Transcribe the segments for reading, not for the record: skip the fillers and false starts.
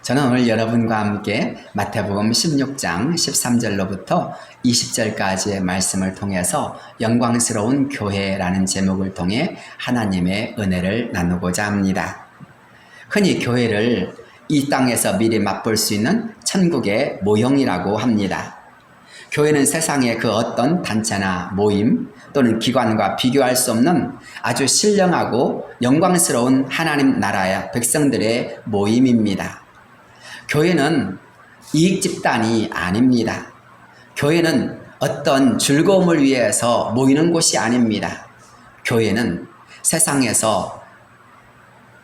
저는 오늘 여러분과 함께 마태복음 16장 13절로부터 20절까지의 말씀을 통해서 영광스러운 교회라는 제목을 통해 하나님의 은혜를 나누고자 합니다. 흔히 교회를 이 땅에서 미리 맛볼 수 있는 천국의 모형이라고 합니다. 교회는 세상의 그 어떤 단체나 모임 또는 기관과 비교할 수 없는 아주 신령하고 영광스러운 하나님 나라의 백성들의 모임입니다. 교회는 이익 집단이 아닙니다. 교회는 어떤 즐거움을 위해서 모이는 곳이 아닙니다. 교회는 세상에서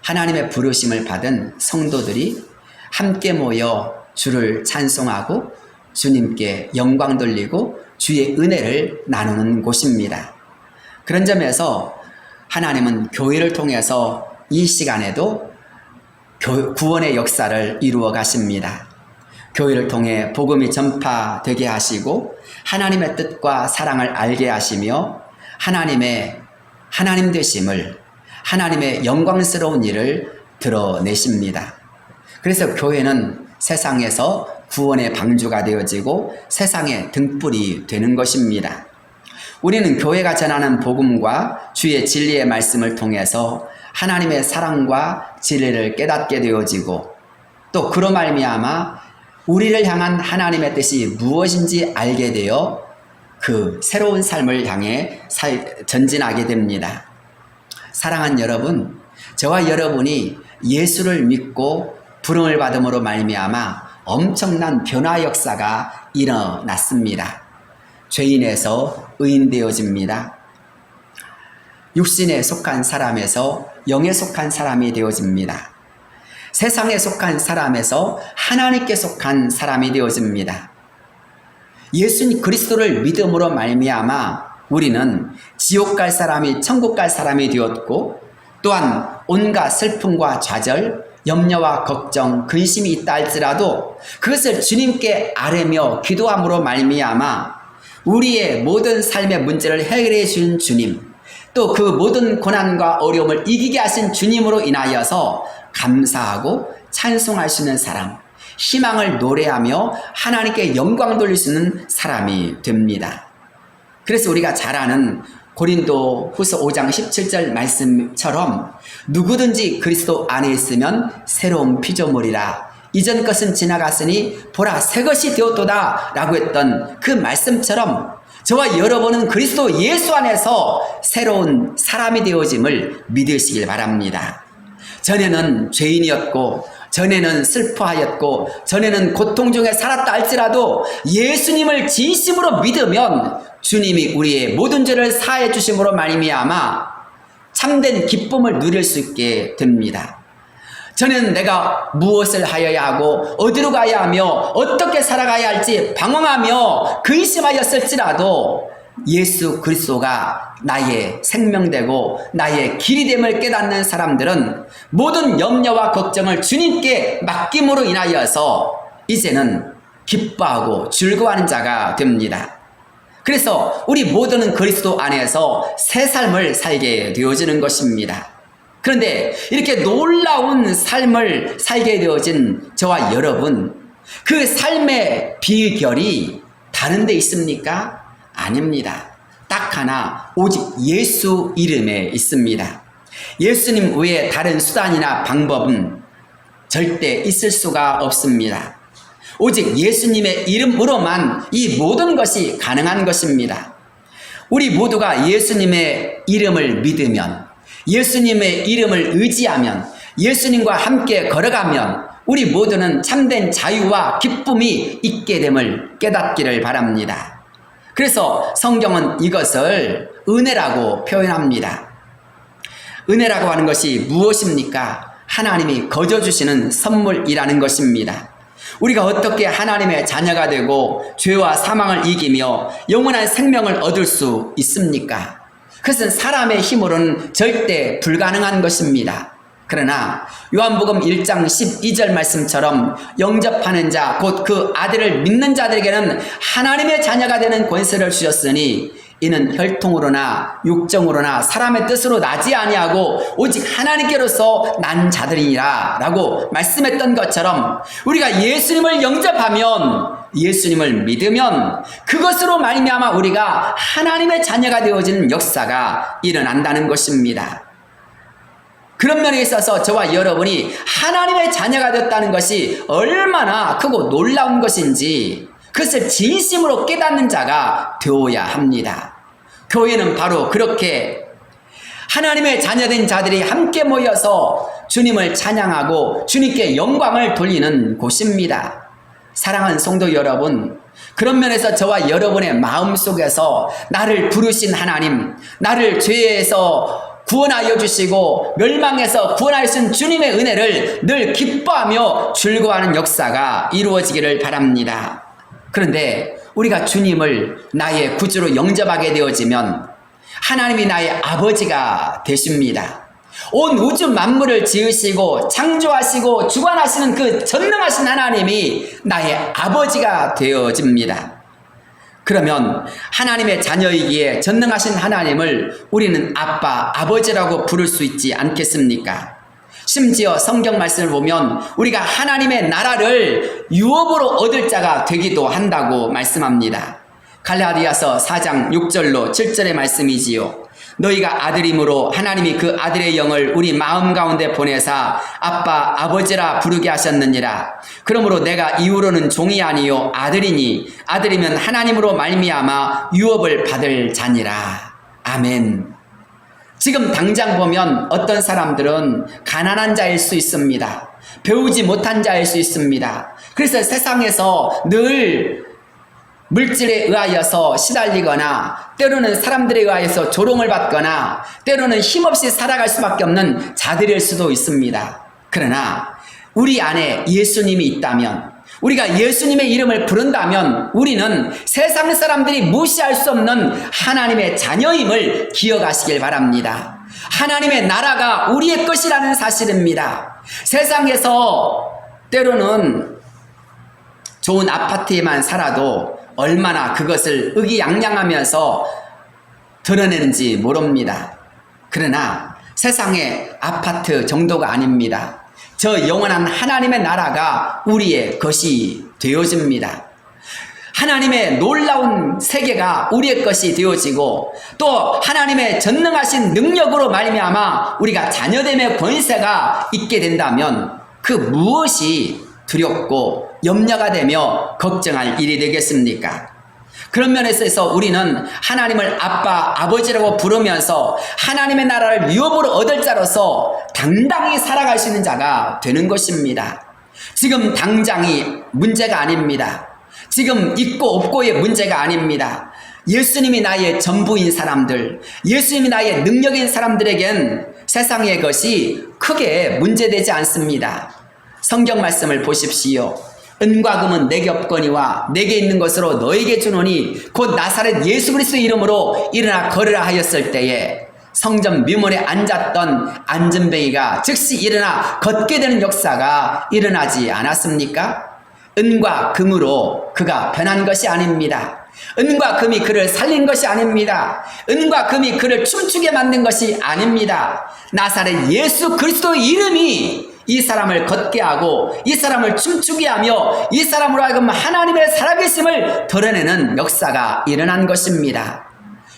하나님의 부르심을 받은 성도들이 함께 모여 주를 찬송하고 주님께 영광 돌리고 주의 은혜를 나누는 곳입니다. 그런 점에서 하나님은 교회를 통해서 이 시간에도 구원의 역사를 이루어 가십니다. 교회를 통해 복음이 전파되게 하시고 하나님의 뜻과 사랑을 알게 하시며 하나님 되심을, 하나님의 영광스러운 일을 드러내십니다. 그래서 교회는 세상에서 구원의 방주가 되어지고 세상의 등불이 되는 것입니다. 우리는 교회가 전하는 복음과 주의 진리의 말씀을 통해서 하나님의 사랑과 진리를 깨닫게 되어지고 또 그로 말미암아 우리를 향한 하나님의 뜻이 무엇인지 알게 되어 그 새로운 삶을 향해 전진하게 됩니다. 사랑하는 여러분, 저와 여러분이 예수를 믿고 부름을 받음으로 말미암아 엄청난 변화 역사가 일어났습니다. 죄인에서 의인 되어집니다. 육신에 속한 사람에서 영에 속한 사람이 되어집니다. 세상에 속한 사람에서 하나님께 속한 사람이 되어집니다. 예수 그리스도를 믿음으로 말미암아 우리는 지옥 갈 사람이 천국 갈 사람이 되었고 또한 온갖 슬픔과 좌절, 염려와 걱정, 근심이 있다 할지라도 그것을 주님께 아뢰며 기도함으로 말미암아 우리의 모든 삶의 문제를 해결해 주신 주님, 또 그 모든 고난과 어려움을 이기게 하신 주님으로 인하여서 감사하고 찬송할 수 있는 사람, 희망을 노래하며 하나님께 영광 돌릴 수 있는 사람이 됩니다. 그래서 우리가 잘 아는 고린도 후서 5장 17절 말씀처럼 누구든지 그리스도 안에 있으면 새로운 피조물이라 이전 것은 지나갔으니 보라 새 것이 되었도다 라고 했던 그 말씀처럼 저와 여러분은 그리스도 예수 안에서 새로운 사람이 되어짐을 믿으시길 바랍니다. 전에는 죄인이었고 전에는 슬퍼하였고 전에는 고통 중에 살았다 할지라도 예수님을 진심으로 믿으면 주님이 우리의 모든 죄를 사해 주심으로 말미암아 참된 기쁨을 누릴 수 있게 됩니다. 전에는 내가 무엇을 하여야 하고 어디로 가야 하며 어떻게 살아가야 할지 방황하며 근심하였을지라도 예수 그리스도가 나의 생명되고 나의 길이 됨을 깨닫는 사람들은 모든 염려와 걱정을 주님께 맡김으로 인하여서 이제는 기뻐하고 즐거워하는 자가 됩니다. 그래서 우리 모두는 그리스도 안에서 새 삶을 살게 되어지는 것입니다. 그런데 이렇게 놀라운 삶을 살게 되어진 저와 여러분, 그 삶의 비결이 다른 데 있습니까? 아닙니다. 딱 하나, 오직 예수 이름에 있습니다. 예수님 외에 다른 수단이나 방법은 절대 있을 수가 없습니다. 오직 예수님의 이름으로만 이 모든 것이 가능한 것입니다. 우리 모두가 예수님의 이름을 믿으면, 예수님의 이름을 의지하면, 예수님과 함께 걸어가면 우리 모두는 참된 자유와 기쁨이 있게 됨을 깨닫기를 바랍니다. 그래서 성경은 이것을 은혜라고 표현합니다. 은혜라고 하는 것이 무엇입니까? 하나님이 거저 주시는 선물이라는 것입니다. 우리가 어떻게 하나님의 자녀가 되고 죄와 사망을 이기며 영원한 생명을 얻을 수 있습니까? 그것은 사람의 힘으로는 절대 불가능한 것입니다. 그러나 요한복음 1장 12절 말씀처럼 영접하는 자 곧 그 아들을 믿는 자들에게는 하나님의 자녀가 되는 권세를 주셨으니 이는 혈통으로나 육정으로나 사람의 뜻으로 나지 아니하고 오직 하나님께로서 난 자들이니라 라고 말씀했던 것처럼 우리가 예수님을 영접하면, 예수님을 믿으면 그것으로 말미암아 우리가 하나님의 자녀가 되어지는 역사가 일어난다는 것입니다. 그런 면에 있어서 저와 여러분이 하나님의 자녀가 됐다는 것이 얼마나 크고 놀라운 것인지 그것을 진심으로 깨닫는 자가 되어야 합니다. 교회는 바로 그렇게 하나님의 자녀된 자들이 함께 모여서 주님을 찬양하고 주님께 영광을 돌리는 곳입니다. 사랑하는 성도 여러분, 그런 면에서 저와 여러분의 마음속에서 나를 부르신 하나님, 나를 죄에서 구원하여 주시고 멸망에서 구원하여 주신 주님의 은혜를 늘 기뻐하며 즐거워하는 역사가 이루어지기를 바랍니다. 그런데 우리가 주님을 나의 구주로 영접하게 되어지면 하나님이 나의 아버지가 되십니다. 온 우주 만물을 지으시고 창조하시고 주관하시는 그 전능하신 하나님이 나의 아버지가 되어집니다. 그러면 하나님의 자녀이기에 전능하신 하나님을 우리는 아빠, 아버지라고 부를 수 있지 않겠습니까? 심지어 성경 말씀을 보면 우리가 하나님의 나라를 유업으로 얻을 자가 되기도 한다고 말씀합니다. 갈라디아서 4장 6절로 7절의 말씀이지요. 너희가 아들임으로 하나님이 그 아들의 영을 우리 마음 가운데 보내사 아빠 아버지라 부르게 하셨느니라. 그러므로 내가 이후로는 종이 아니요 아들이니 아들이면 하나님으로 말미암아 유업을 받을 자니라. 아멘. 지금 당장 보면 어떤 사람들은 가난한 자일 수 있습니다. 배우지 못한 자일 수 있습니다. 그래서 세상에서 늘 물질에 의하여서 시달리거나 때로는 사람들에 의하여서 조롱을 받거나 때로는 힘없이 살아갈 수밖에 없는 자들일 수도 있습니다. 그러나 우리 안에 예수님이 있다면, 우리가 예수님의 이름을 부른다면 우리는 세상 사람들이 무시할 수 없는 하나님의 자녀임을 기억하시길 바랍니다. 하나님의 나라가 우리의 것이라는 사실입니다. 세상에서 때로는 좋은 아파트에만 살아도 얼마나 그것을 의기양양하면서 드러내는지 모릅니다. 그러나 세상의 아파트 정도가 아닙니다. 저 영원한 하나님의 나라가 우리의 것이 되어집니다. 하나님의 놀라운 세계가 우리의 것이 되어지고 또 하나님의 전능하신 능력으로 말미암아 우리가 자녀됨의 권세가 있게 된다면 그 무엇이 두렵고 염려가 되며 걱정할 일이 되겠습니까? 그런 면에서 우리는 하나님을 아빠, 아버지라고 부르면서 하나님의 나라를 유업으로 얻을 자로서 당당히 살아갈 수 있는 자가 되는 것입니다. 지금 당장이 문제가 아닙니다. 지금 있고 없고의 문제가 아닙니다. 예수님이 나의 전부인 사람들, 예수님이 나의 능력인 사람들에겐 세상의 것이 크게 문제되지 않습니다. 성경 말씀을 보십시오. 은과 금은 내게 없거니와 내게 있는 것으로 너에게 주노니 곧 나사렛 예수 그리스도의 이름으로 일어나 걸으라 하였을 때에 성전 미문에 앉았던 안전뱅이가 즉시 일어나 걷게 되는 역사가 일어나지 않았습니까? 은과 금으로 그가 변한 것이 아닙니다. 은과 금이 그를 살린 것이 아닙니다. 은과 금이 그를 춤추게 만든 것이 아닙니다. 나사렛 예수 그리스도의 이름이 이 사람을 걷게 하고 이 사람을 춤추게 하며 이 사람으로 하여금 하나님의 살아계심을 드러내는 역사가 일어난 것입니다.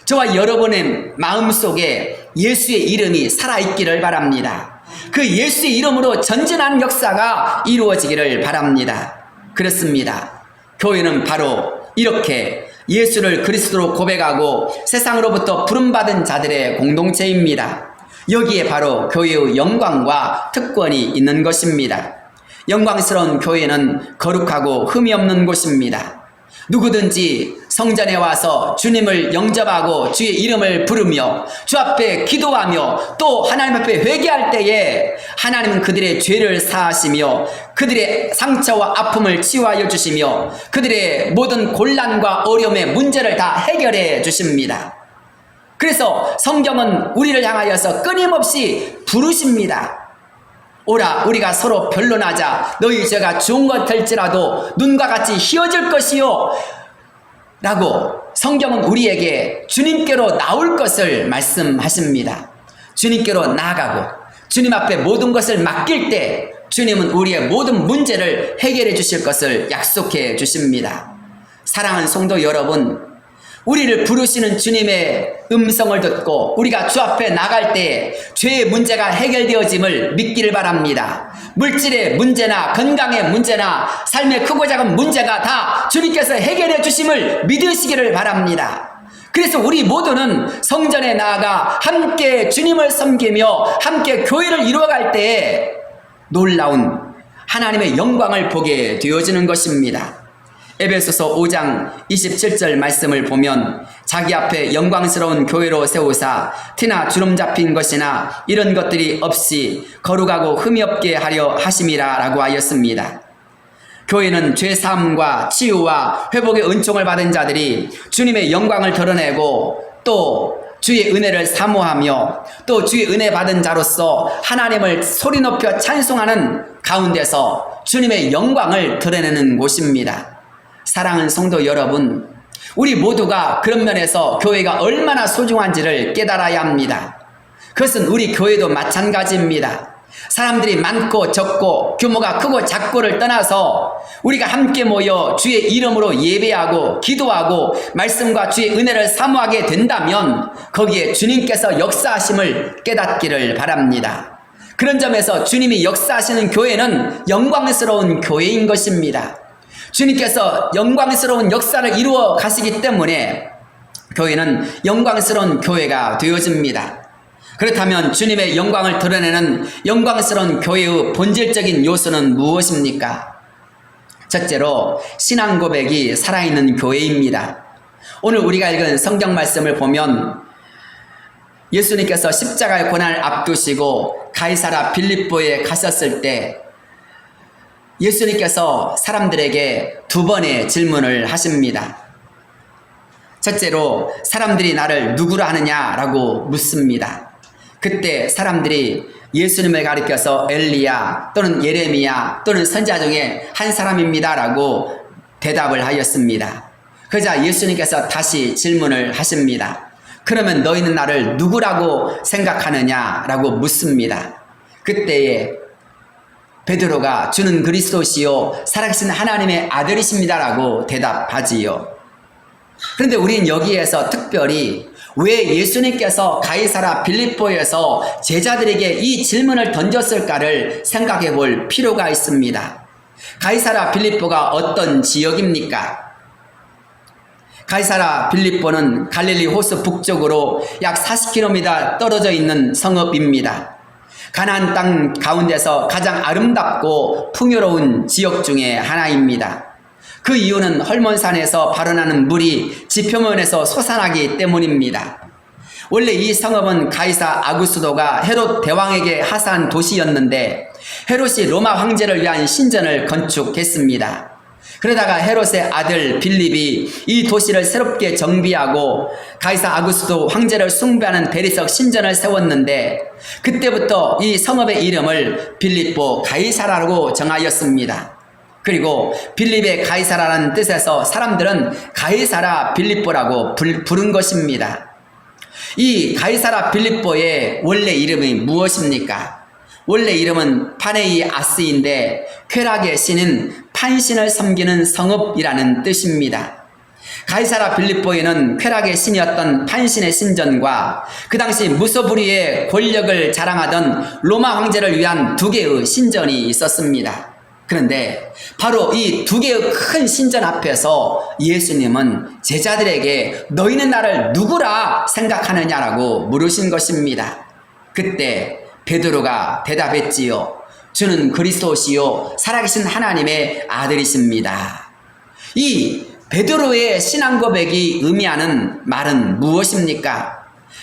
저와 여러분의 마음속에 예수의 이름이 살아있기를 바랍니다. 그 예수의 이름으로 전진하는 역사가 이루어지기를 바랍니다. 그렇습니다. 교회는 바로 이렇게 예수를 그리스도로 고백하고 세상으로부터 부름받은 자들의 공동체입니다. 여기에 바로 교회의 영광과 특권이 있는 것입니다. 영광스러운 교회는 거룩하고 흠이 없는 곳입니다. 누구든지 성전에 와서 주님을 영접하고 주의 이름을 부르며 주 앞에 기도하며 또 하나님 앞에 회개할 때에 하나님은 그들의 죄를 사하시며 그들의 상처와 아픔을 치유하여 주시며 그들의 모든 곤란과 어려움의 문제를 다 해결해 주십니다. 그래서 성경은 우리를 향하여서 끊임없이 부르십니다. 오라 우리가 서로 변론하자. 너희 죄가 좋은 것 될지라도 눈과 같이 희어질 것이요 라고 성경은 우리에게 주님께로 나올 것을 말씀하십니다. 주님께로 나아가고 주님 앞에 모든 것을 맡길 때 주님은 우리의 모든 문제를 해결해 주실 것을 약속해 주십니다. 사랑하는 성도 여러분, 우리를 부르시는 주님의 음성을 듣고 우리가 주 앞에 나갈 때 죄의 문제가 해결되어짐을 믿기를 바랍니다. 물질의 문제나 건강의 문제나 삶의 크고 작은 문제가 다 주님께서 해결해 주심을 믿으시기를 바랍니다. 그래서 우리 모두는 성전에 나아가 함께 주님을 섬기며 함께 교회를 이루어갈 때에 놀라운 하나님의 영광을 보게 되어지는 것입니다. 에베소서 5장 27절 말씀을 보면 자기 앞에 영광스러운 교회로 세우사 티나 주름 잡힌 것이나 이런 것들이 없이 거룩하고 흠이 없게 하려 하심이라 라고 하였습니다. 교회는 죄사함과 치유와 회복의 은총을 받은 자들이 주님의 영광을 드러내고 또 주의 은혜를 사모하며 또 주의 은혜 받은 자로서 하나님을 소리 높여 찬송하는 가운데서 주님의 영광을 드러내는 곳입니다. 사랑하는 성도 여러분, 우리 모두가 그런 면에서 교회가 얼마나 소중한지를 깨달아야 합니다. 그것은 우리 교회도 마찬가지입니다. 사람들이 많고 적고 규모가 크고 작고를 떠나서 우리가 함께 모여 주의 이름으로 예배하고 기도하고 말씀과 주의 은혜를 사모하게 된다면 거기에 주님께서 역사하심을 깨닫기를 바랍니다. 그런 점에서 주님이 역사하시는 교회는 영광스러운 교회인 것입니다. 주님께서 영광스러운 역사를 이루어 가시기 때문에 교회는 영광스러운 교회가 되어집니다. 그렇다면 주님의 영광을 드러내는 영광스러운 교회의 본질적인 요소는 무엇입니까? 첫째로 신앙 고백이 살아있는 교회입니다. 오늘 우리가 읽은 성경 말씀을 보면 예수님께서 십자가의 고난을 앞두시고 가이사라 빌립보에 가셨을 때 예수님께서 사람들에게 두 번의 질문을 하십니다. 첫째로 사람들이 나를 누구라 하느냐라고 묻습니다. 그때 사람들이 예수님을 가리켜서 엘리야 또는 예레미야 또는 선지자 중에 한 사람입니다라고 대답을 하였습니다. 그러자 예수님께서 다시 질문을 하십니다. 그러면 너희는 나를 누구라고 생각하느냐라고 묻습니다. 그때에 베드로가 주는 그리스도시요 살아계신 하나님의 아들이십니다라고 대답하지요. 그런데 우리는 여기에서 특별히 왜 예수님께서 가이사라 빌립보에서 제자들에게 이 질문을 던졌을까를 생각해 볼 필요가 있습니다. 가이사라 빌립보가 어떤 지역입니까? 가이사라 빌립보는 갈릴리 호수 북쪽으로 약 40km 떨어져 있는 성읍입니다. 가나안 땅 가운데서 가장 아름답고 풍요로운 지역 중에 하나입니다. 그 이유는 헐몬산에서 발원하는 물이 지표면에서 솟아나기 때문입니다. 원래 이 성읍은 가이사 아구스도가 헤롯 대왕에게 하사한 도시였는데 헤롯이 로마 황제를 위한 신전을 건축했습니다. 그러다가 헤롯의 아들 빌립이 이 도시를 새롭게 정비하고 가이사 아구스도 황제를 숭배하는 대리석 신전을 세웠는데 그때부터 이 성읍의 이름을 빌립보 가이사라고 정하였습니다. 그리고 빌립의 가이사라라는 뜻에서 사람들은 가이사라 빌립보라고 부른 것입니다. 이 가이사라 빌립보의 원래 이름이 무엇입니까? 원래 이름은 파네이 아스인데 쾌락의 신인 판신을 섬기는 성읍이라는 뜻입니다. 가이사라 빌립보에는 쾌락의 신이었던 판신의 신전과 그 당시 무소부리의 권력을 자랑하던 로마 황제를 위한 두 개의 신전이 있었습니다. 그런데 바로 이 두 개의 큰 신전 앞에서 예수님은 제자들에게 너희는 나를 누구라 생각하느냐라고 물으신 것입니다. 그때 베드로가 대답했지요. 주는 그리스도시요 살아계신 하나님의 아들이십니다. 이 베드로의 신앙 고백이 의미하는 말은 무엇입니까?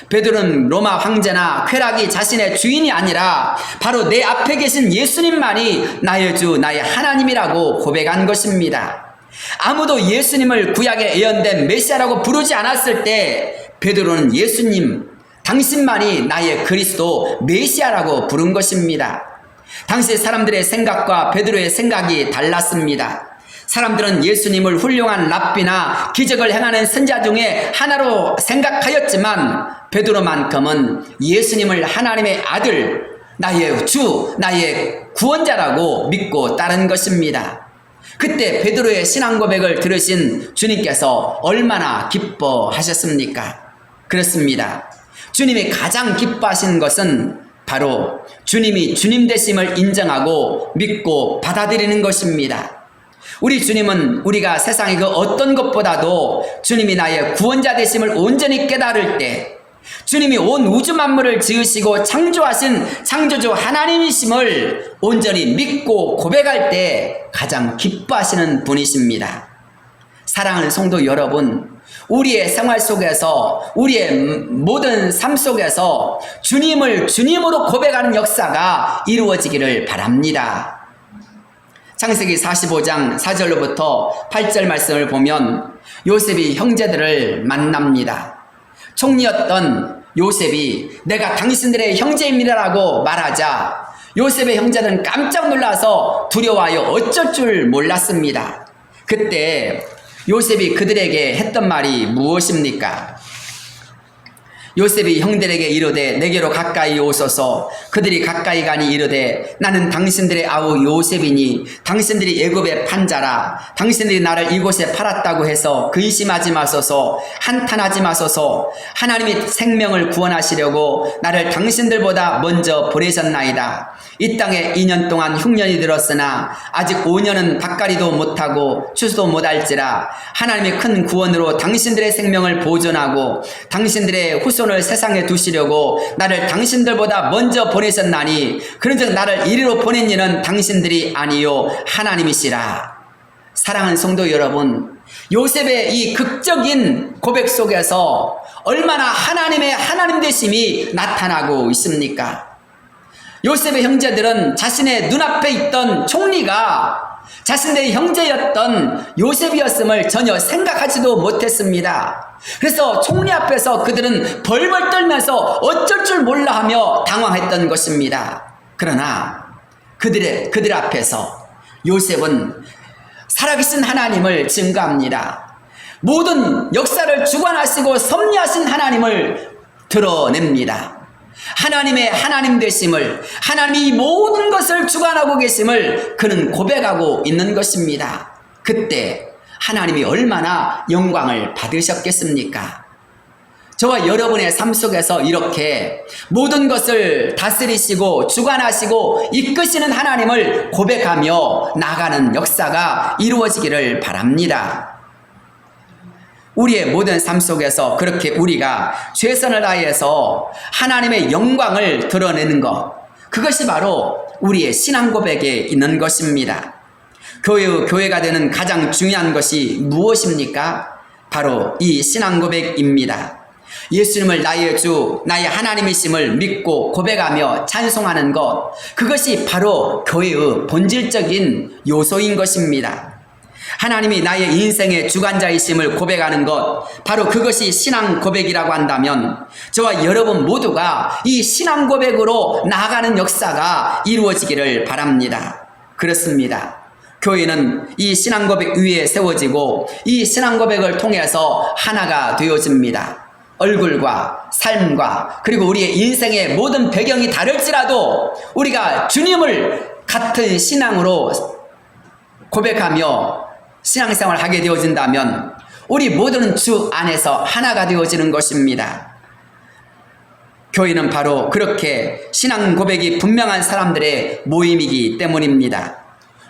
베드로는 로마 황제나 쾌락이 자신의 주인이 아니라 바로 내 앞에 계신 예수님만이 나의 주 나의 하나님이라고 고백한 것입니다. 아무도 예수님을 구약에 예언된 메시아라고 부르지 않았을 때 베드로는 예수님 당신만이 나의 그리스도 메시아라고 부른 것입니다. 당시 사람들의 생각과 베드로의 생각이 달랐습니다. 사람들은 예수님을 훌륭한 랍비나 기적을 행하는 선지자 중에 하나로 생각하였지만 베드로만큼은 예수님을 하나님의 아들, 나의 주, 나의 구원자라고 믿고 따른 것입니다. 그때 베드로의 신앙 고백을 들으신 주님께서 얼마나 기뻐하셨습니까? 그렇습니다. 주님이 가장 기뻐하신 것은 바로 주님이 주님 되심을 인정하고 믿고 받아들이는 것입니다. 우리 주님은 우리가 세상의 그 어떤 것보다도 주님이 나의 구원자 되심을 온전히 깨달을 때, 주님이 온 우주 만물을 지으시고 창조하신 창조주 하나님이심을 온전히 믿고 고백할 때 가장 기뻐하시는 분이십니다. 사랑하는 성도 여러분, 우리의 생활 속에서, 우리의 모든 삶 속에서 주님을 주님으로 고백하는 역사가 이루어지기를 바랍니다. 창세기 45장 4절로부터 8절 말씀을 보면 요셉이 형제들을 만납니다. 총리였던 요셉이 내가 당신들의 형제입니다라고 말하자 요셉의 형제들은 깜짝 놀라서 두려워하여 어쩔 줄 몰랐습니다. 그때 요셉이 그들에게 했던 말이 무엇입니까? 요셉이 형들에게 이르되 내게로 가까이 오소서. 그들이 가까이 가니 이르되 나는 당신들의 아우 요셉이니 당신들이 애굽의 판자라. 당신들이 나를 이곳에 팔았다고 해서 근심하지 마소서. 한탄하지 마소서. 하나님이 생명을 구원하시려고 나를 당신들보다 먼저 보내셨나이다. 이 땅에 2년 동안 흉년이 들었으나 아직 5년은 밭갈이도 못하고 추수도 못할지라. 하나님의 큰 구원으로 당신들의 생명을 보존하고 당신들의 후손을 세상에 두시려고 나를 당신들보다 먼저 보내셨나니 그런즉 나를 이리로 보낸 이는 당신들이 아니요 하나님이시라. 사랑하는 성도 여러분, 요셉의 이 극적인 고백 속에서 얼마나 하나님의 하나님 되심이 나타나고 있습니까? 요셉의 형제들은 자신의 눈앞에 있던 총리가 자신의 형제였던 요셉이었음을 전혀 생각하지도 못했습니다. 그래서 총리 앞에서 그들은 벌벌 떨면서 어쩔 줄 몰라 하며 당황했던 것입니다. 그러나 그들 앞에서 요셉은 살아계신 하나님을 증거합니다. 모든 역사를 주관하시고 섭리하신 하나님을 드러냅니다. 하나님의 하나님 되심을, 하나님이 모든 것을 주관하고 계심을 그는 고백하고 있는 것입니다. 그때 하나님이 얼마나 영광을 받으셨겠습니까? 저와 여러분의 삶 속에서 이렇게 모든 것을 다스리시고 주관하시고 이끄시는 하나님을 고백하며 나가는 역사가 이루어지기를 바랍니다. 우리의 모든 삶 속에서 그렇게 우리가 최선을 다해서 하나님의 영광을 드러내는 것, 그것이 바로 우리의 신앙 고백에 있는 것입니다. 교회가 되는 가장 중요한 것이 무엇입니까? 바로 이 신앙 고백입니다. 예수님을 나의 주, 나의 하나님이심을 믿고 고백하며 찬송하는 것, 그것이 바로 교회의 본질적인 요소인 것입니다. 하나님이 나의 인생의 주관자이심을 고백하는 것, 바로 그것이 신앙 고백이라고 한다면 저와 여러분 모두가 이 신앙 고백으로 나아가는 역사가 이루어지기를 바랍니다. 그렇습니다. 교회는 이 신앙 고백 위에 세워지고 이 신앙 고백을 통해서 하나가 되어집니다. 얼굴과 삶과 그리고 우리의 인생의 모든 배경이 다를지라도 우리가 주님을 같은 신앙으로 고백하며 신앙생활을 하게 되어진다면 우리 모두는 주 안에서 하나가 되어지는 것입니다. 교회는 바로 그렇게 신앙 고백이 분명한 사람들의 모임이기 때문입니다.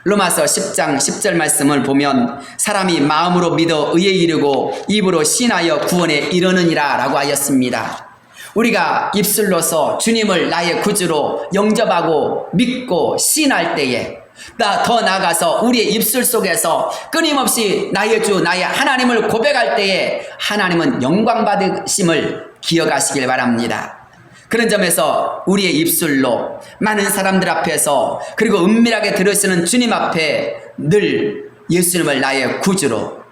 로마서 10장 10절 말씀을 보면 사람이 마음으로 믿어 의에 이르고 입으로 신하여 구원에 이르느니라 라고 하였습니다. 우리가 입술로서 주님을 나의 구주로 영접하고 믿고 신할 때에 더 나아가서 우리의 입술 속에서 끊임없이 나의 주 나의 하나님을 고백할 때에 하나님은 영광 받으심을 기억하시길 바랍니다. 그런 점에서 우리의 입술로 많은 사람들 앞에서 그리고 은밀하게 들으시는 주님 앞에 늘 예수님을 나의 구주로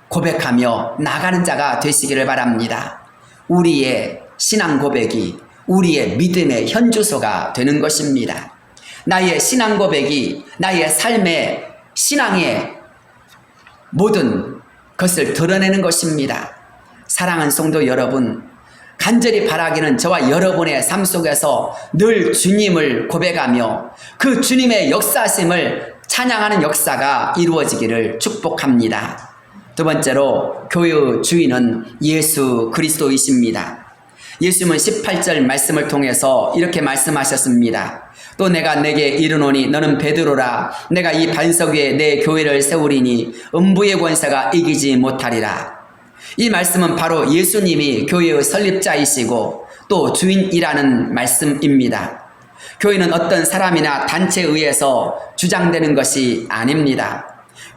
고백하며 나가는 자가 되시기를 바랍니다. 우리의 신앙 고백이 우리의 믿음의 현주소가 되는 것입니다. 나의 신앙 고백이 나의 삶의 신앙의 모든 것을 드러내는 것입니다. 사랑하는 성도 여러분, 간절히 바라기는 저와 여러분의 삶 속에서 늘 주님을 고백하며 그 주님의 역사심을 찬양하는 역사가 이루어지기를 축복합니다. 두 번째로 교회의 주인은 예수 그리스도이십니다. 예수님은 18절 말씀을 통해서 이렇게 말씀하셨습니다. 또 내가 내게 이르노니 너는 베드로라. 내가 이 반석 위에 내 교회를 세우리니 음부의 권세가 이기지 못하리라. 이 말씀은 바로 예수님이 교회의 설립자이시고 또 주인이라는 말씀입니다. 교회는 어떤 사람이나 단체에 의해서 주장되는 것이 아닙니다.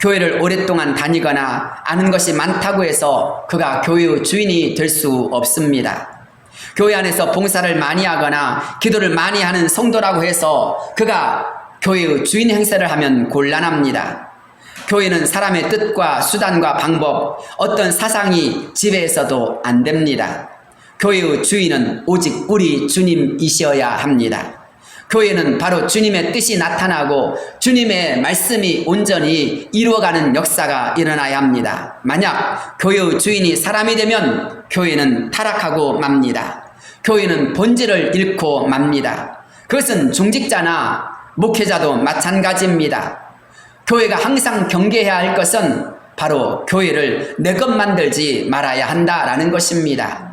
교회를 오랫동안 다니거나 아는 것이 많다고 해서 그가 교회의 주인이 될 수 없습니다. 교회 안에서 봉사를 많이 하거나 기도를 많이 하는 성도라고 해서 그가 교회의 주인 행세를 하면 곤란합니다. 교회는 사람의 뜻과 수단과 방법, 어떤 사상이 지배해서도 안 됩니다. 교회의 주인은 오직 우리 주님이셔야 합니다. 교회는 바로 주님의 뜻이 나타나고 주님의 말씀이 온전히 이루어가는 역사가 일어나야 합니다. 만약 교회의 주인이 사람이 되면 교회는 타락하고 맙니다. 교회는 본질을 잃고 맙니다. 그것은 중직자나 목회자도 마찬가지입니다. 교회가 항상 경계해야 할 것은 바로 교회를 내 것 만들지 말아야 한다라는 것입니다.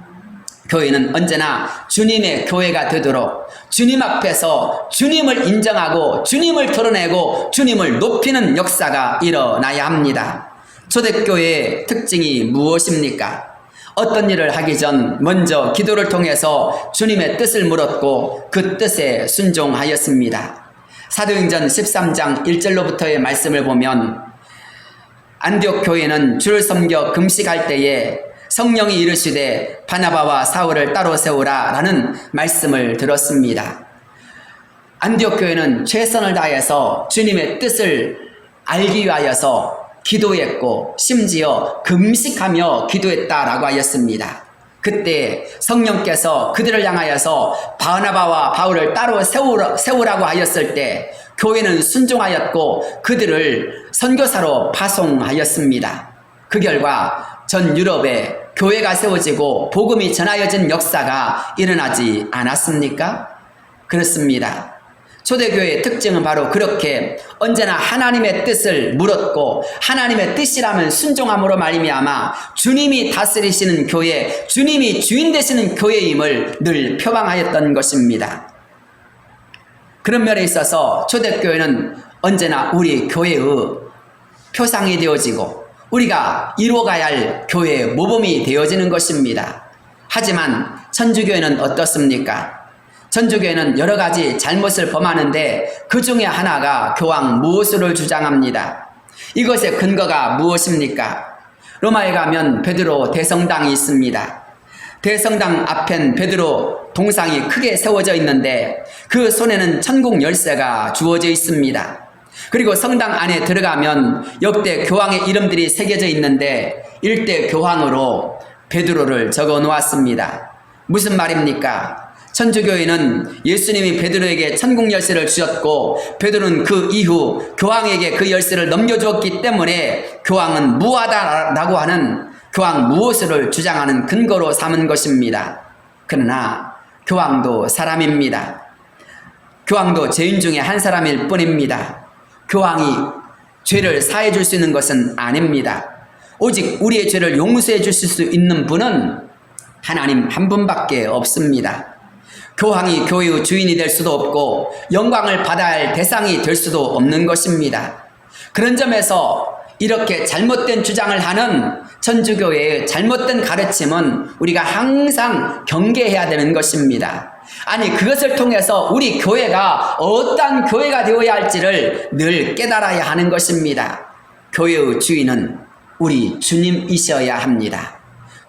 교회는 언제나 주님의 교회가 되도록 주님 앞에서 주님을 인정하고 주님을 드러내고 주님을 높이는 역사가 일어나야 합니다. 초대교회의 특징이 무엇입니까? 어떤 일을 하기 전 먼저 기도를 통해서 주님의 뜻을 물었고 그 뜻에 순종하였습니다. 사도행전 13장 1절로부터의 말씀을 보면 안디옥 교회는 주를 섬겨 금식할 때에 성령이 이르시되 바나바와 사울을 따로 세우라 라는 말씀을 들었습니다. 안디옥 교회는 최선을 다해서 주님의 뜻을 알기 위하여서 기도했고 심지어 금식하며 기도했다라고 하였습니다. 그때 성령께서 그들을 향하여서 바나바와 바울을 따로 세우라고 하였을 때 교회는 순종하였고 그들을 선교사로 파송하였습니다. 그 결과 전 유럽에 교회가 세워지고 복음이 전하여진 역사가 일어나지 않았습니까? 그렇습니다. 초대교회의 특징은 바로 그렇게 언제나 하나님의 뜻을 물었고 하나님의 뜻이라면 순종함으로 말미암아 주님이 다스리시는 교회, 주님이 주인 되시는 교회임을 늘 표방하였던 것입니다. 그런 면에 있어서 초대교회는 언제나 우리 교회의 표상이 되어지고 우리가 이루어가야 할 교회의 모범이 되어지는 것입니다. 하지만 천주교회는 어떻습니까? 천주교회는 여러 가지 잘못을 범하는데 그 중에 하나가 교황 무호수를 주장합니다. 이것의 근거가 무엇입니까? 로마에 가면 베드로 대성당이 있습니다. 대성당 앞엔 베드로 동상이 크게 세워져 있는데 그 손에는 천국 열쇠가 주어져 있습니다. 그리고 성당 안에 들어가면 역대 교황의 이름들이 새겨져 있는데 일대 교황으로 베드로를 적어 놓았습니다. 무슨 말입니까? 천주교회는 예수님이 베드로에게 천국 열쇠를 주셨고 베드로는 그 이후 교황에게 그 열쇠를 넘겨주었기 때문에 교황은 무하다라고 하는 교황 무호수를 주장하는 근거로 삼은 것입니다. 그러나 교황도 사람입니다. 교황도 죄인 중에 한 사람일 뿐입니다. 교황이 죄를 사해 줄 수 있는 것은 아닙니다. 오직 우리의 죄를 용서해 주실 수 있는 분은 하나님 한 분밖에 없습니다. 교황이 교회의 주인이 될 수도 없고 영광을 받아야 할 대상이 될 수도 없는 것입니다. 그런 점에서 이렇게 잘못된 주장을 하는 천주교회의 잘못된 가르침은 우리가 항상 경계해야 되는 것입니다. 아니 그것을 통해서 우리 교회가 어떠한 교회가 되어야 할지를 늘 깨달아야 하는 것입니다. 교회의 주인은 우리 주님이셔야 합니다.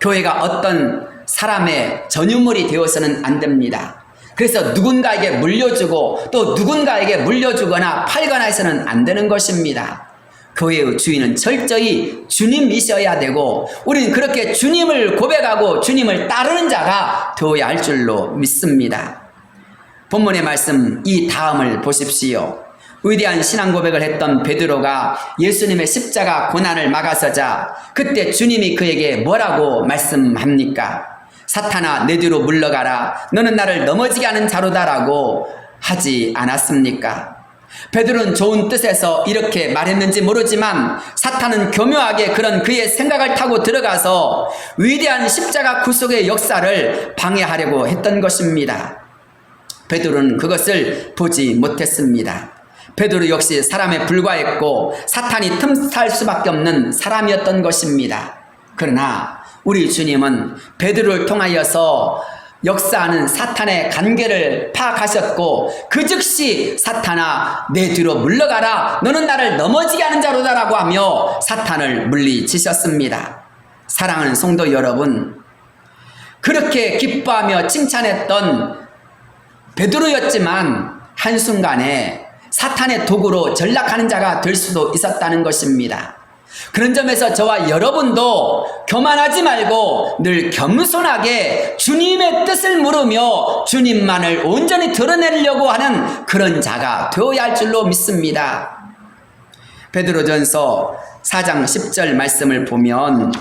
교회가 어떤 사람의 전유물이 되어서는 안 됩니다. 그래서 누군가에게 물려주고 또 누군가에게 물려주거나 팔거나 해서는 안 되는 것입니다. 교회의 주인은 철저히 주님이셔야 되고 우리는 그렇게 주님을 고백하고 주님을 따르는 자가 되어야 할 줄로 믿습니다. 본문의 말씀 이 다음을 보십시오. 위대한 신앙 고백을 했던 베드로가 예수님의 십자가 고난을 막아서자 그때 주님이 그에게 뭐라고 말씀합니까? 사탄아, 내 뒤로 물러가라. 너는 나를 넘어지게 하는 자로다라고 하지 않았습니까? 베드로는 좋은 뜻에서 이렇게 말했는지 모르지만 사탄은 교묘하게 그런 그의 생각을 타고 들어가서 위대한 십자가 구속의 역사를 방해하려고 했던 것입니다. 베드로는 그것을 보지 못했습니다. 베드로 역시 사람에 불과했고 사탄이 틈탈 수밖에 없는 사람이었던 것입니다. 그러나 우리 주님은 베드로를 통하여서 역사하는 사탄의 관계를 파악하셨고 그 즉시 사탄아, 내 뒤로 물러가라. 너는 나를 넘어지게 하는 자로다라고 하며 사탄을 물리치셨습니다. 사랑하는 성도 여러분, 그렇게 기뻐하며 칭찬했던 베드로였지만 한순간에 사탄의 도구로 전락하는 자가 될 수도 있었다는 것입니다. 그런 점에서 저와 여러분도 교만하지 말고 늘 겸손하게 주님의 뜻을 물으며 주님만을 온전히 드러내려고 하는 그런 자가 되어야 할 줄로 믿습니다. 베드로전서 4장 10절 말씀을 보면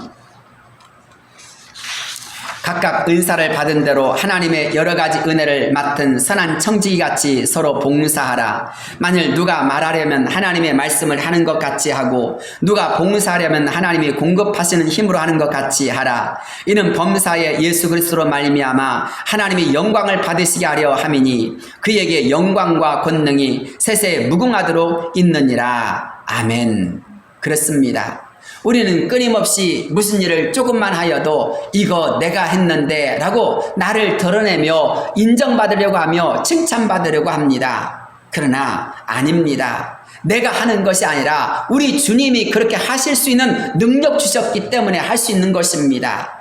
각각 은사를 받은 대로 하나님의 여러 가지 은혜를 맡은 선한 청지기같이 서로 봉사하라. 만일 누가 말하려면 하나님의 말씀을 하는 것 같이 하고 누가 봉사하려면 하나님이 공급하시는 힘으로 하는 것 같이 하라. 이는 범사에 예수 그리스도로 말미암아 하나님이 영광을 받으시게 하려 함이니 그에게 영광과 권능이 세세에 무궁하도록 있느니라. 아멘. 그렇습니다. 우리는 끊임없이 무슨 일을 조금만 하여도 이거 내가 했는데 라고 나를 드러내며 인정받으려고 하며 칭찬받으려고 합니다. 그러나 아닙니다. 내가 하는 것이 아니라 우리 주님이 그렇게 하실 수 있는 능력 주셨기 때문에 할 수 있는 것입니다.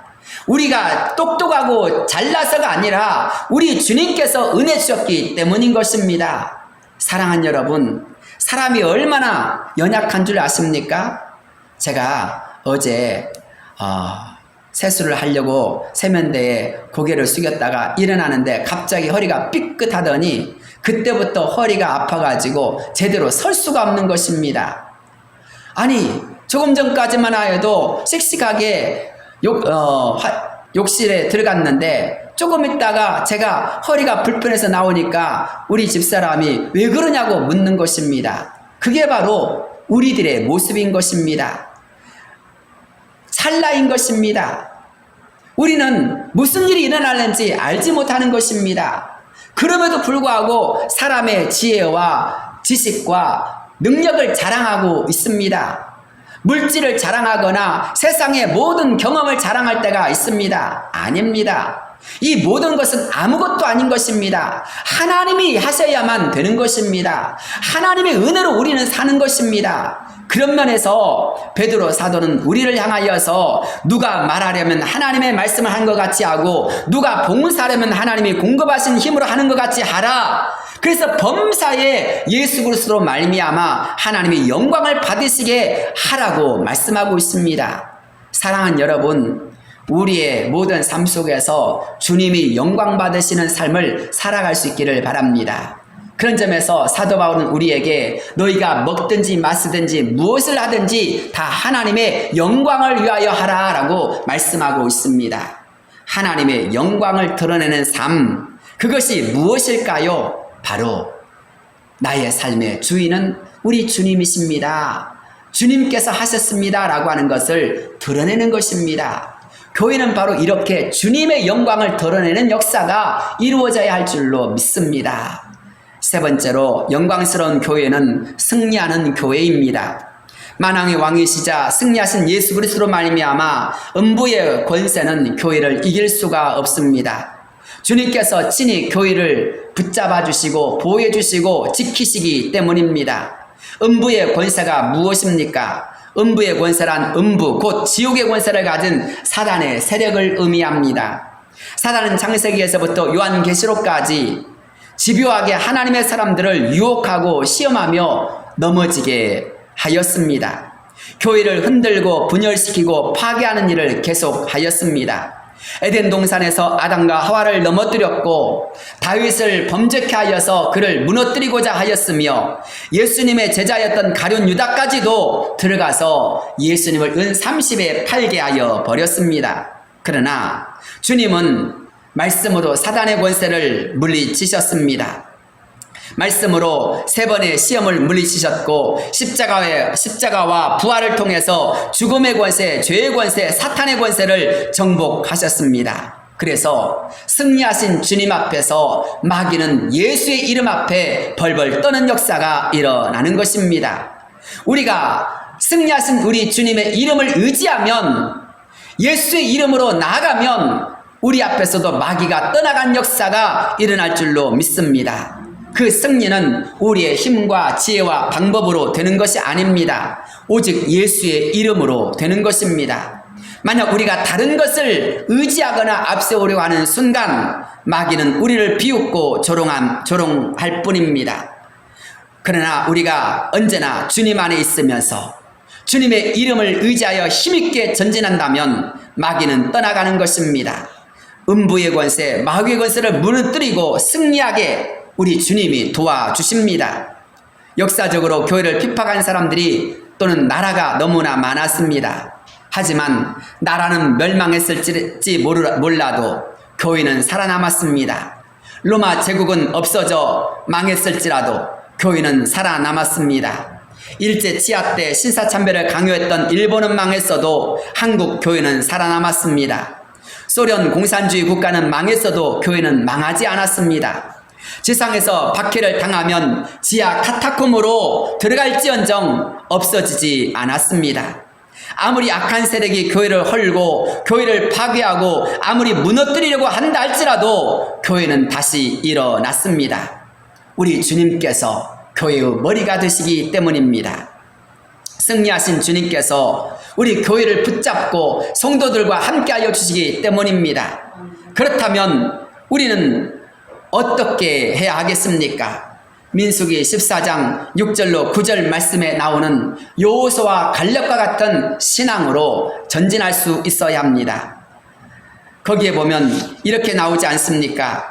우리가 똑똑하고 잘나서가 아니라 우리 주님께서 은혜 주셨기 때문인 것입니다. 사랑하는 여러분, 사람이 얼마나 연약한 줄 아십니까? 제가 어제 세수를 하려고 세면대에 고개를 숙였다가 일어나는데 갑자기 허리가 삐끗하더니 그때부터 허리가 아파가지고 제대로 설 수가 없는 것입니다. 아니, 조금 전까지만 해도 씩씩하게 욕실에 들어갔는데 조금 있다가 제가 허리가 불편해서 나오니까 우리 집사람이 왜 그러냐고 묻는 것입니다. 그게 바로 우리들의 모습인 것입니다. 찰나인 것입니다. 우리는 무슨 일이 일어나는지 알지 못하는 것입니다. 그럼에도 불구하고 사람의 지혜와 지식과 능력을 자랑하고 있습니다. 물질을 자랑하거나 세상의 모든 경험을 자랑할 때가 있습니다. 아닙니다. 이 모든 것은 아무것도 아닌 것입니다. 하나님이 하셔야만 되는 것입니다. 하나님의 은혜로 우리는 사는 것입니다. 그런 면에서 베드로 사도는 우리를 향하여서 누가 말하려면 하나님의 말씀을 하는 것 같이 하고 누가 봉사하려면 하나님이 공급하신 힘으로 하는 것 같이 하라. 그래서 범사에 예수 그리스도로 말미암아 하나님이 영광을 받으시게 하라고 말씀하고 있습니다. 사랑하는 여러분, 우리의 모든 삶 속에서 주님이 영광 받으시는 삶을 살아갈 수 있기를 바랍니다. 그런 점에서 사도 바울은 우리에게 너희가 먹든지 마시든지 무엇을 하든지 다 하나님의 영광을 위하여 하라 라고 말씀하고 있습니다. 하나님의 영광을 드러내는 삶, 그것이 무엇일까요? 바로 나의 삶의 주인은 우리 주님이십니다. 주님께서 하셨습니다 라고 하는 것을 드러내는 것입니다. 교회는 바로 이렇게 주님의 영광을 드러내는 역사가 이루어져야 할 줄로 믿습니다. 세 번째로 영광스러운 교회는 승리하는 교회입니다. 만왕의 왕이시자 승리하신 예수 그리스도로 말미암아 음부의 권세는 교회를 이길 수가 없습니다. 주님께서 친히 교회를 붙잡아 주시고 보호해 주시고 지키시기 때문입니다. 음부의 권세가 무엇입니까? 음부의 권세란 음부 곧 지옥의 권세를 가진 사단의 세력을 의미합니다. 사단은 창세기에서부터 요한계시록까지 집요하게 하나님의 사람들을 유혹하고 시험하며 넘어지게 하였습니다. 교회를 흔들고 분열시키고 파괴하는 일을 계속하였습니다. 에덴 동산에서 아담과 하와를 넘어뜨렸고 다윗을 범죄케 하여서 그를 무너뜨리고자 하였으며 예수님의 제자였던 가룟 유다까지도 들어가서 예수님을 은 30에 팔게 하여 버렸습니다. 그러나 주님은 말씀으로 사단의 권세를 물리치셨습니다. 말씀으로 3번의 시험을 물리치셨고 십자가와 부활을 통해서 죽음의 권세, 죄의 권세, 사탄의 권세를 정복하셨습니다. 그래서 승리하신 주님 앞에서 마귀는 예수의 이름 앞에 벌벌 떠는 역사가 일어나는 것입니다. 우리가 승리하신 우리 주님의 이름을 의지하면, 예수의 이름으로 나아가면 우리 앞에서도 마귀가 떠나간 역사가 일어날 줄로 믿습니다. 그 승리는 우리의 힘과 지혜와 방법으로 되는 것이 아닙니다. 오직 예수의 이름으로 되는 것입니다. 만약 우리가 다른 것을 의지하거나 앞세우려고 하는 순간 마귀는 우리를 비웃고 조롱할 뿐입니다. 그러나 우리가 언제나 주님 안에 있으면서 주님의 이름을 의지하여 힘있게 전진한다면 마귀는 떠나가는 것입니다. 음부의 권세, 마귀의 권세를 무너뜨리고 승리하게 우리 주님이 도와주십니다. 역사적으로 교회를 핍박한 사람들이 또는 나라가 너무나 많았습니다. 하지만 나라는 멸망했을지 몰라도 교회는 살아남았습니다. 로마 제국은 없어져 망했을지라도 교회는 살아남았습니다. 일제 치하 때 신사참배를 강요했던 일본은 망했어도 한국 교회는 살아남았습니다. 소련 공산주의 국가는 망했어도 교회는 망하지 않았습니다. 지상에서 박해를 당하면 지하 카타콤으로 들어갈지언정 없어지지 않았습니다. 아무리 악한 세력이 교회를 헐고 교회를 파괴하고 아무리 무너뜨리려고 한다 할지라도 교회는 다시 일어났습니다. 우리 주님께서 교회의 머리가 되시기 때문입니다. 승리하신 주님께서 우리 교회를 붙잡고 성도들과 함께하여 주시기 때문입니다. 그렇다면 우리는 어떻게 해야 하겠습니까? 민수기 14장 6절로 9절 말씀에 나오는 여호수아와 갈렙과 같은 신앙으로 전진할 수 있어야 합니다. 거기에 보면 이렇게 나오지 않습니까?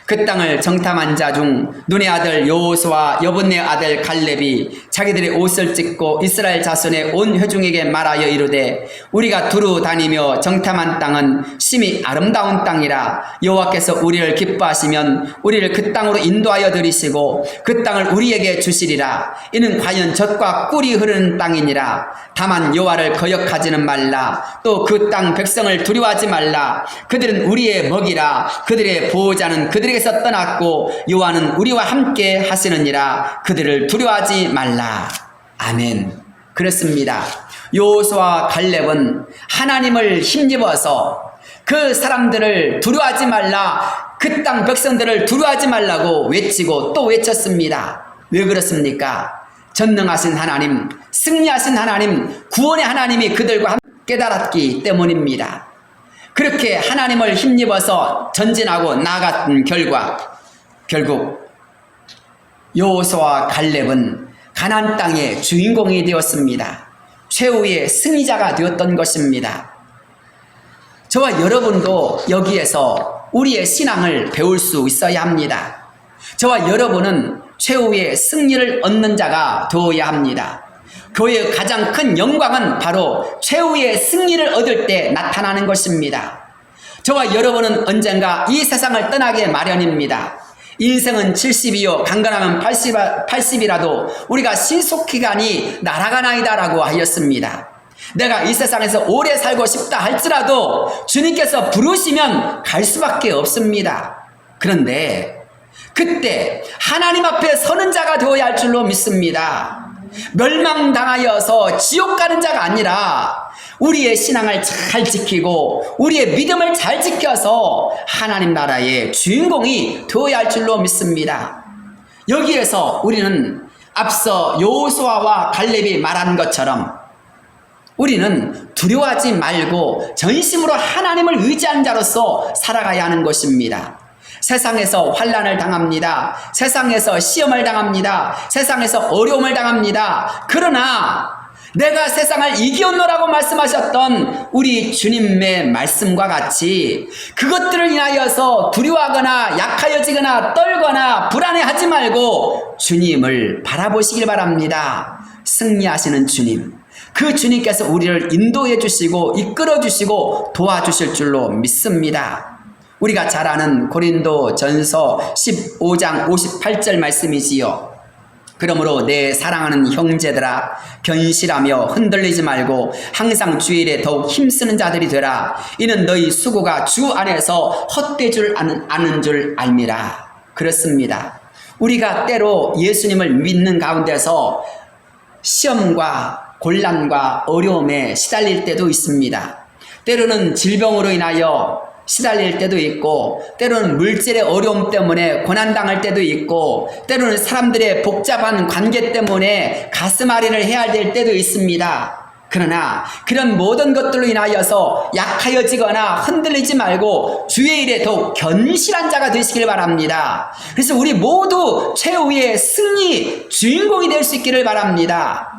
그 땅을 정탐한 자 중 눈의 아들 여호수아와 여분네 아들 갈렙이 자기들의 옷을 찢고 이스라엘 자손의 온 회중에게 말하여 이르되 우리가 두루 다니며 정탐한 땅은 심히 아름다운 땅이라 여호와께서 우리를 기뻐하시면 우리를 그 땅으로 인도하여 들이시고 그 땅을 우리에게 주시리라. 이는 과연 젖과 꿀이 흐르는 땅이니라. 다만 여호와를 거역하지는 말라. 또 그 땅 백성을 두려워하지 말라. 그들은 우리의 먹이라. 그들의 보호자는 그들에게서 떠났고 여호와는 우리와 함께 하시느니라. 그들을 두려워하지 말라. 아멘. 그렇습니다. 여호수아와 갈렙은 하나님을 힘입어서 그 사람들을 두려워하지 말라, 그 땅 백성들을 두려워하지 말라고 외치고 또 외쳤습니다. 왜 그렇습니까? 전능하신 하나님, 승리하신 하나님, 구원의 하나님이 그들과 함께 깨달았기 때문입니다. 그렇게 하나님을 힘입어서 전진하고 나아간 결국 여호수아와 갈렙은 가나안 땅의 주인공이 되었습니다. 최후의 승리자가 되었던 것입니다. 저와 여러분도 여기에서 우리의 신앙을 배울 수 있어야 합니다. 저와 여러분은 최후의 승리를 얻는 자가 되어야 합니다. 교회의 가장 큰 영광은 바로 최후의 승리를 얻을 때 나타나는 것입니다. 저와 여러분은 언젠가 이 세상을 떠나게 마련입니다. 인생은 70이요 강건하면 80이라도 우리가 신속기간이 날아가나이다 라고 하였습니다. 내가 이 세상에서 오래 살고 싶다 할지라도 주님께서 부르시면 갈 수밖에 없습니다. 그런데 그때 하나님 앞에 서는 자가 되어야 할 줄로 믿습니다. 멸망당하여서 지옥 가는 자가 아니라 우리의 신앙을 잘 지키고 우리의 믿음을 잘 지켜서 하나님 나라의 주인공이 되어야 할 줄로 믿습니다. 여기에서 우리는 앞서 여호수아와 갈렙이 말한 것처럼 우리는 두려워하지 말고 전심으로 하나님을 의지한 자로서 살아가야 하는 것입니다. 세상에서 환난을 당합니다. 세상에서 시험을 당합니다. 세상에서 어려움을 당합니다. 그러나 내가 세상을 이기었노라고 말씀하셨던 우리 주님의 말씀과 같이 그것들을 인하여서 두려워하거나 약하여지거나 떨거나 불안해하지 말고 주님을 바라보시길 바랍니다. 승리하시는 주님, 그 주님께서 우리를 인도해 주시고 이끌어 주시고 도와주실 줄로 믿습니다. 우리가 잘 아는 고린도 전서 15장 58절 말씀이지요. 그러므로 내 사랑하는 형제들아, 견실하며 흔들리지 말고 항상 주의 일에 더욱 힘쓰는 자들이 되라. 이는 너희 수고가 주 안에서 헛되지 줄 아는 줄 알미라. 그렇습니다. 우리가 때로 예수님을 믿는 가운데서 시험과 곤란과 어려움에 시달릴 때도 있습니다. 때로는 질병으로 인하여 시달릴 때도 있고, 때로는 물질의 어려움 때문에 고난당할 때도 있고, 때로는 사람들의 복잡한 관계 때문에 가슴앓이를 해야 될 때도 있습니다. 그러나 그런 모든 것들로 인하여서 약하여지거나 흔들리지 말고 주의 일에 더욱 견실한 자가 되시길 바랍니다. 그래서 우리 모두 최후의 승리 주인공이 될 수 있기를 바랍니다.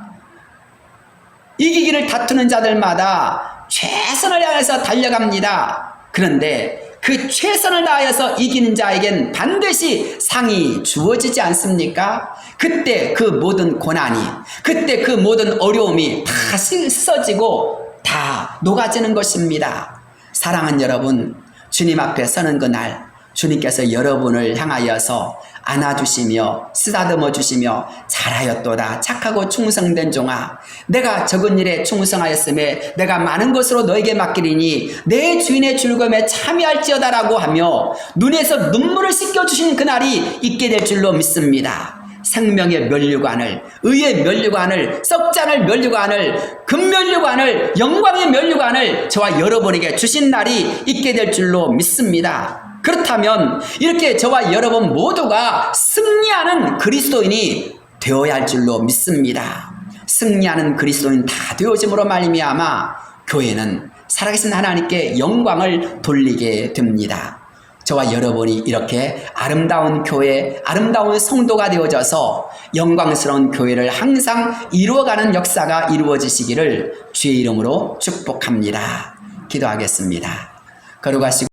이기기를 다투는 자들마다 최선을 다해서 달려갑니다. 그런데 그 최선을 다하여서 이기는 자에겐 반드시 상이 주어지지 않습니까? 그때 그 모든 고난이, 그때 그 모든 어려움이 다 씻어지고 다 녹아지는 것입니다. 사랑하는 여러분, 주님 앞에 서는 그날 주님께서 여러분을 향하여서 안아주시며 쓰다듬어 주시며 잘하였도다 착하고 충성된 종아, 내가 적은 일에 충성하였음에 내가 많은 것으로 너에게 맡기리니 내 주인의 즐거움에 참여할지어다라고 하며 눈에서 눈물을 씻겨주시는 그날이 있게 될 줄로 믿습니다. 생명의 면류관을, 의의 면류관을, 썩지 않을 면류관을, 금면류관을, 영광의 면류관을 저와 여러분에게 주신 날이 있게 될 줄로 믿습니다. 그렇다면 이렇게 저와 여러분 모두가 승리하는 그리스도인이 되어야 할 줄로 믿습니다. 승리하는 그리스도인 다 되어짐으로 말미암아 교회는 살아계신 하나님께 영광을 돌리게 됩니다. 저와 여러분이 이렇게 아름다운 교회, 아름다운 성도가 되어져서 영광스러운 교회를 항상 이루어가는 역사가 이루어지시기를 주의 이름으로 축복합니다. 기도하겠습니다. 걸어가시고